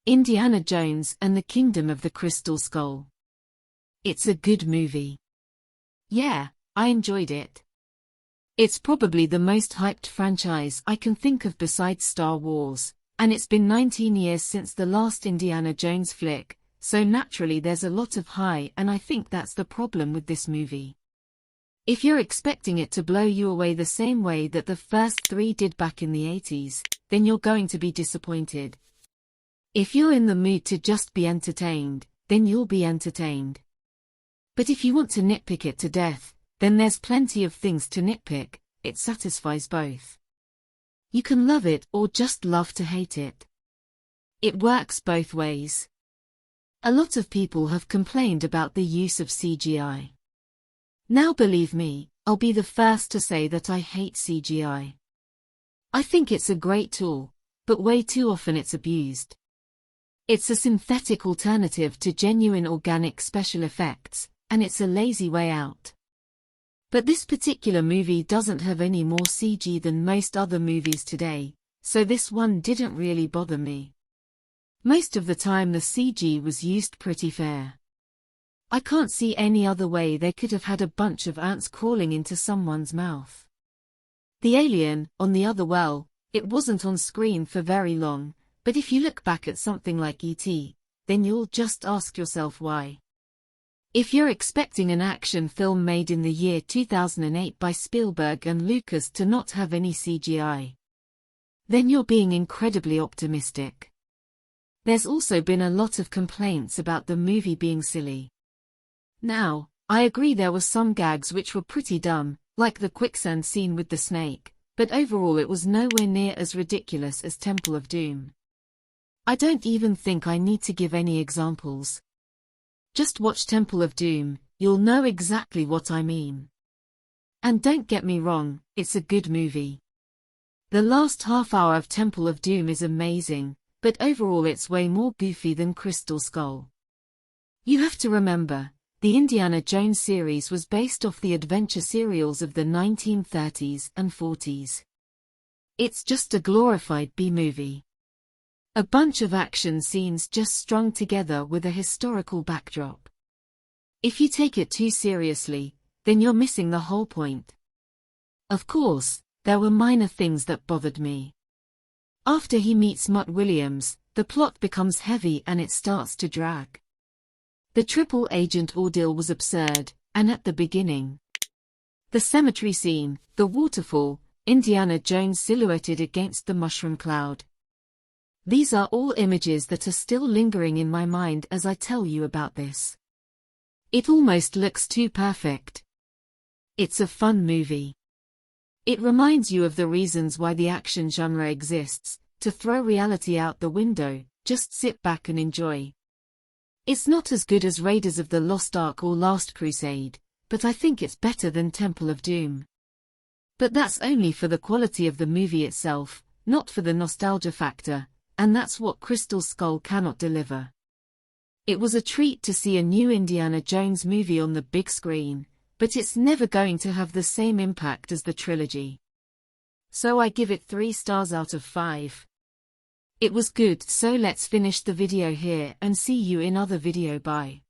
Indiana Jones and the Kingdom of the Crystal Skull. It's a good movie. Yeah, I enjoyed it. It's probably the most hyped franchise I can think of besides Star Wars, and it's been 19 years since the last Indiana Jones flick, so naturally there's a lot of hype, and I think that's the problem with this movie. If you're expecting it to blow you away the same way that the first three did back in the 80s, then you're going to be disappointed. If you're in the mood to just be entertained, then you'll be entertained. But if you want to nitpick it to death, then there's plenty of things to nitpick. It satisfies both. You can love it or just love to hate it. It works both ways. A lot of people have complained about the use of CGI. Now believe me, I'll be the first to say that I hate CGI. I think it's a great tool, but way too often it's abused. It's a synthetic alternative to genuine organic special effects, and it's a lazy way out. But this particular movie doesn't have any more CG than most other movies today, so this one didn't really bother me. Most of the time the CG was used pretty fair. I can't see any other way they could have had a bunch of ants crawling into someone's mouth. The alien, on the other, well, it wasn't on screen for very long, but if you look back at something like E.T., then you'll just ask yourself why. If you're expecting an action film made in the year 2008 by Spielberg and Lucas to not have any CGI, then you're being incredibly optimistic. There's also been a lot of complaints about the movie being silly. Now, I agree there were some gags which were pretty dumb, like the quicksand scene with the snake, but overall it was nowhere near as ridiculous as Temple of Doom. I don't even think I need to give any examples. Just watch Temple of Doom, you'll know exactly what I mean. And don't get me wrong, it's a good movie. The last half hour of Temple of Doom is amazing, but overall it's way more goofy than Crystal Skull. You have to remember, the Indiana Jones series was based off the adventure serials of the 1930s and 40s. It's just a glorified B-movie. A bunch of action scenes just strung together with a historical backdrop. If you take it too seriously, then you're missing the whole point. Of course, there were minor things that bothered me. After he meets Mutt Williams, the plot becomes heavy and it starts to drag. The triple agent ordeal was absurd, and at the beginning. The cemetery scene, the waterfall, Indiana Jones silhouetted against the mushroom cloud. These are all images that are still lingering in my mind as I tell you about this. It almost looks too perfect. It's a fun movie. It reminds you of the reasons why the action genre exists, to throw reality out the window, just sit back and enjoy. It's not as good as Raiders of the Lost Ark or Last Crusade, but I think it's better than Temple of Doom. But that's only for the quality of the movie itself, not for the nostalgia factor. And that's what Crystal Skull cannot deliver. It was a treat to see a new Indiana Jones movie on the big screen, but it's never going to have the same impact as the trilogy. So I give it 3 stars out of 5. It was good, so let's finish the video here and see you in other video. Bye.